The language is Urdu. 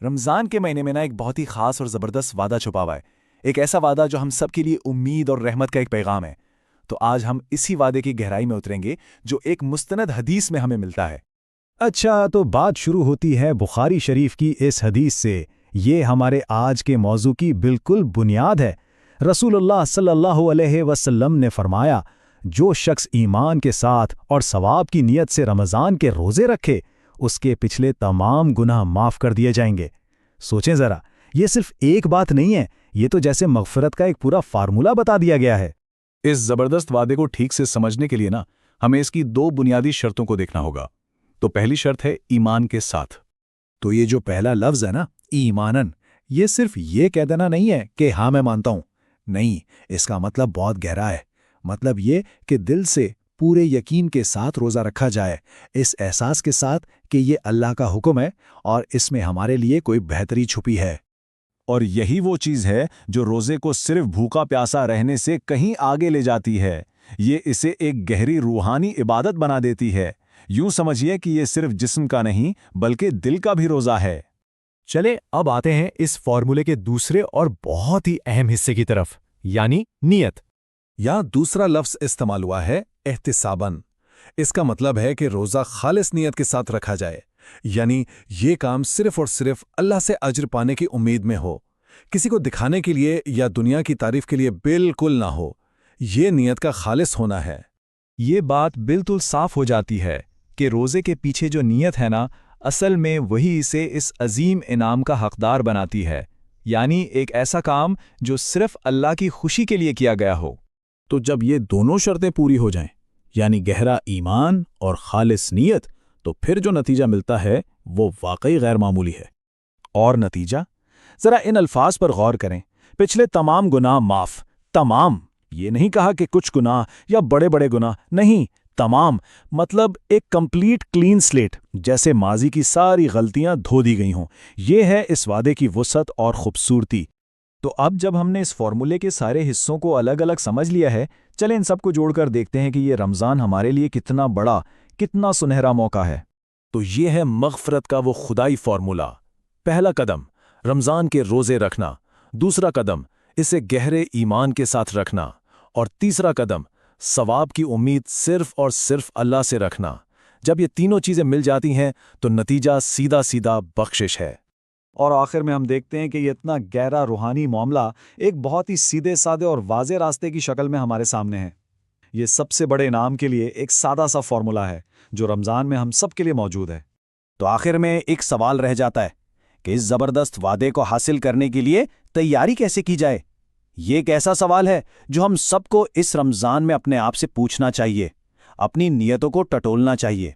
رمضان کے مہینے میں ایک بہت ہی خاص اور زبردست وعدہ چھپا ہوا ہے، ایک ایسا وعدہ جو ہم سب کے لیے امید اور رحمت کا ایک پیغام ہے۔ تو آج ہم اسی وعدے کی گہرائی میں اتریں گے جو ایک مستند حدیث میں ہمیں ملتا ہے۔ اچھا، تو بات شروع ہوتی ہے بخاری شریف کی اس حدیث سے۔ یہ ہمارے آج کے موضوع کی بالکل بنیاد ہے۔ رسول اللہ صلی اللہ علیہ وسلم نے فرمایا، جو شخص ایمان کے ساتھ اور ثواب کی نیت سے رمضان کے روزے رکھے، اس کے پچھلے تمام گناہ معاف کر دیے جائیں گے۔ سوچیں ذرا، یہ صرف ایک بات نہیں ہے، یہ تو جیسے مغفرت کا ایک پورا فارمولہ بتا دیا گیا ہے۔ اس زبردست وعدے کو ٹھیک سے سمجھنے کے لیے ہمیں اس کی دو بنیادی شرطوں کو دیکھنا ہوگا۔ تو پہلی شرط ہے ایمان کے ساتھ۔ تو یہ جو پہلا لفظ ہے نا، ایمانن، یہ صرف یہ کہہ دینا نہیں ہے کہ ہاں میں مانتا ہوں۔ نہیں، اس کا مطلب بہت گہرا ہے۔ مطلب یہ کہ دل سے پورے یقین کے ساتھ روزہ رکھا جائے، اس احساس کے ساتھ کہ یہ اللہ کا حکم ہے اور اس میں ہمارے لیے کوئی بہتری چھپی ہے۔ اور یہی وہ چیز ہے جو روزے کو صرف بھوکا پیاسا رہنے سے کہیں آگے لے جاتی ہے۔ یہ اسے ایک گہری روحانی عبادت بنا دیتی ہے۔ یوں سمجھیے کہ یہ صرف جسم کا نہیں بلکہ دل کا بھی روزہ ہے۔ چلے اب آتے ہیں اس فارمولے کے دوسرے اور بہت ہی اہم حصے کی طرف، یعنی نیت۔ یہاں دوسرا لفظ استعمال ہوا ہے احتساباً۔ اس کا مطلب ہے کہ روزہ خالص نیت کے ساتھ رکھا جائے، یعنی یہ کام صرف اور صرف اللہ سے اجر پانے کی امید میں ہو، کسی کو دکھانے کے لیے یا دنیا کی تعریف کے لیے بالکل نہ ہو۔ یہ نیت کا خالص ہونا ہے۔ یہ بات بالکل صاف ہو جاتی ہے کہ روزے کے پیچھے جو نیت ہے نا، اصل میں وہی اسے اس عظیم انعام کا حقدار بناتی ہے، یعنی ایک ایسا کام جو صرف اللہ کی خوشی کے لیے کیا گیا ہو۔ تو جب یہ دونوں شرطیں پوری ہو جائیں، یعنی گہرا ایمان اور خالص نیت، تو پھر جو نتیجہ ملتا ہے وہ واقعی غیر معمولی ہے۔ اور نتیجہ؟ ذرا ان الفاظ پر غور کریں، پچھلے تمام گناہ معاف۔ تمام، یہ نہیں کہا کہ کچھ گناہ یا بڑے بڑے گناہ، نہیں، تمام، مطلب ایک کمپلیٹ کلین سلیٹ، جیسے ماضی کی ساری غلطیاں دھو دی گئی ہوں۔ یہ ہے اس وعدے کی وسعت اور خوبصورتی۔ تو اب جب ہم نے اس فارمولے کے سارے حصوں کو الگ الگ سمجھ لیا ہے، چلیں ان سب کو جوڑ کر دیکھتے ہیں کہ یہ رمضان ہمارے لیے کتنا بڑا، کتنا سنہرا موقع ہے۔ تو یہ ہے مغفرت کا وہ خدائی فارمولہ۔ پہلا قدم رمضان کے روزے رکھنا، دوسرا قدم اسے گہرے ایمان کے ساتھ رکھنا، اور تیسرا قدم ثواب کی امید صرف اور صرف اللہ سے رکھنا۔ جب یہ تینوں چیزیں مل جاتی ہیں تو نتیجہ سیدھا سیدھا بخشش ہے۔ اور آخر میں ہم دیکھتے ہیں کہ یہ اتنا گہرا روحانی معاملہ ایک بہت ہی سیدھے سادے اور واضح راستے کی شکل میں ہمارے سامنے ہے۔ یہ سب سے بڑے انعام کے لیے ایک سادہ سا فارمولہ ہے جو رمضان میں ہم سب کے لیے موجود ہے۔ تو آخر میں ایک سوال رہ جاتا ہے کہ اس زبردست وعدے کو حاصل کرنے کے لیے تیاری کیسے کی جائے؟ یہ ایک ایسا سوال ہے جو ہم سب کو اس رمضان میں اپنے آپ سے پوچھنا چاہیے، اپنی نیتوں کو ٹٹولنا چاہیے۔